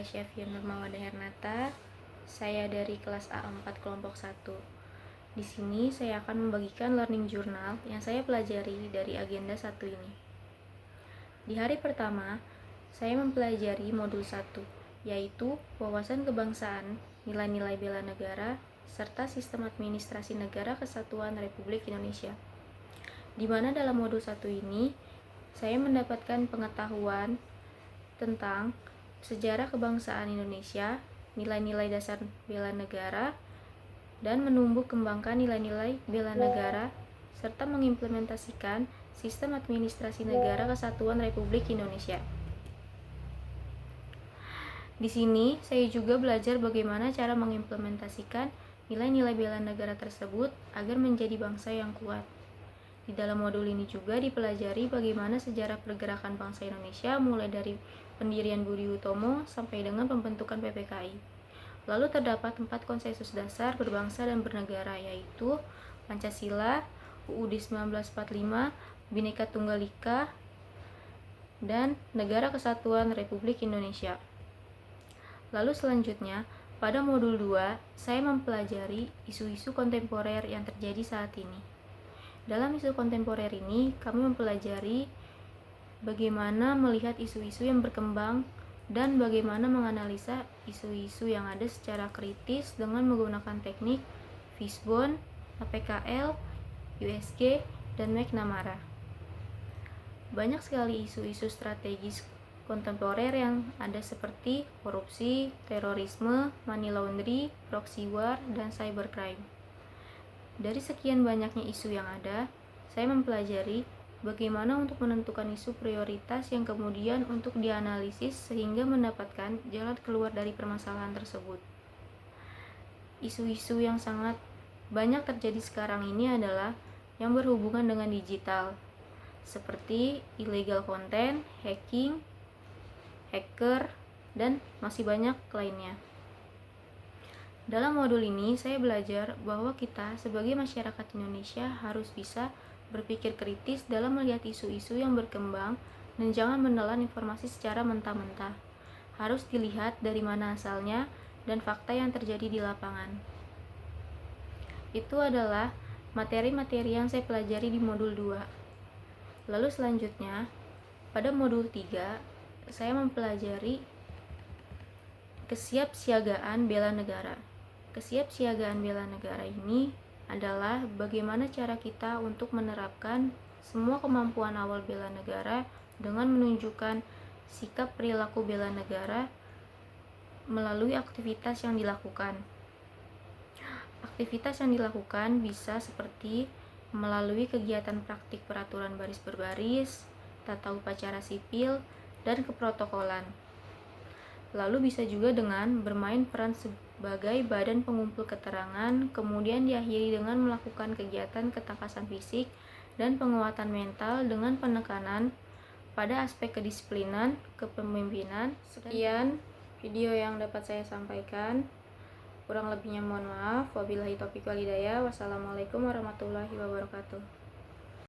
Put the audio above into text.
Syafian Nurmawada Hernata. Saya dari kelas A4 kelompok 1. Di sini saya akan membagikan learning journal yang saya pelajari dari agenda 1 ini. Di hari pertama, saya mempelajari modul 1, yaitu wawasan kebangsaan, nilai-nilai bela negara, serta sistem administrasi negara kesatuan Republik Indonesia. Di mana dalam modul 1 ini, saya mendapatkan pengetahuan tentang sejarah kebangsaan Indonesia, nilai-nilai dasar bela negara, dan menumbuh kembangkan nilai-nilai bela negara, serta mengimplementasikan sistem administrasi negara kesatuan Republik Indonesia. Di sini, saya juga belajar bagaimana cara mengimplementasikan nilai-nilai bela negara tersebut agar menjadi bangsa yang kuat. Di dalam modul ini juga dipelajari bagaimana sejarah pergerakan bangsa Indonesia mulai dari pendirian Budi Utomo sampai dengan pembentukan PPKI. Lalu terdapat 4 konsensus dasar berbangsa dan bernegara, yaitu Pancasila, UUD 1945, Bhinneka Tunggal Ika, dan Negara Kesatuan Republik Indonesia. Lalu selanjutnya, pada modul 2, saya mempelajari isu-isu kontemporer yang terjadi saat ini. Dalam isu kontemporer ini, kami mempelajari bagaimana melihat isu-isu yang berkembang dan bagaimana menganalisa isu-isu yang ada secara kritis dengan menggunakan teknik Fishbone, APKL, USG, dan McNamara. Banyak sekali isu-isu strategis kontemporer yang ada seperti korupsi, terorisme, money laundry, proxy war, dan cybercrime. Dari sekian banyaknya isu yang ada, saya mempelajari bagaimana untuk menentukan isu prioritas yang kemudian untuk dianalisis sehingga mendapatkan jalan keluar dari permasalahan tersebut. Isu-isu yang sangat banyak terjadi sekarang ini adalah yang berhubungan dengan digital, seperti illegal content, hacking, hacker, dan masih banyak lainnya. Dalam modul ini, saya belajar bahwa kita sebagai masyarakat Indonesia harus bisa berpikir kritis dalam melihat isu-isu yang berkembang dan jangan menelan informasi secara mentah-mentah. Harus dilihat dari mana asalnya dan fakta yang terjadi di lapangan. Itu adalah materi-materi yang saya pelajari di modul 2. Lalu selanjutnya, pada modul 3, saya mempelajari kesiapsiagaan bela negara. Kesiapsiagaan bela negara ini adalah bagaimana cara kita untuk menerapkan semua kemampuan awal bela negara dengan menunjukkan sikap perilaku bela negara melalui aktivitas yang dilakukan. Aktivitas yang dilakukan bisa seperti melalui kegiatan praktik peraturan baris berbaris, tata upacara sipil, dan keprotokolan. Lalu bisa juga dengan bermain peran sebagai badan pengumpul keterangan, kemudian diakhiri dengan melakukan kegiatan ketangkasan fisik dan penguatan mental dengan penekanan pada aspek kedisiplinan, kepemimpinan. Sekian video yang dapat saya sampaikan. Kurang lebihnya mohon maaf. Wabillahi taufiq wal hidayah. Wassalamualaikum warahmatullahi wabarakatuh.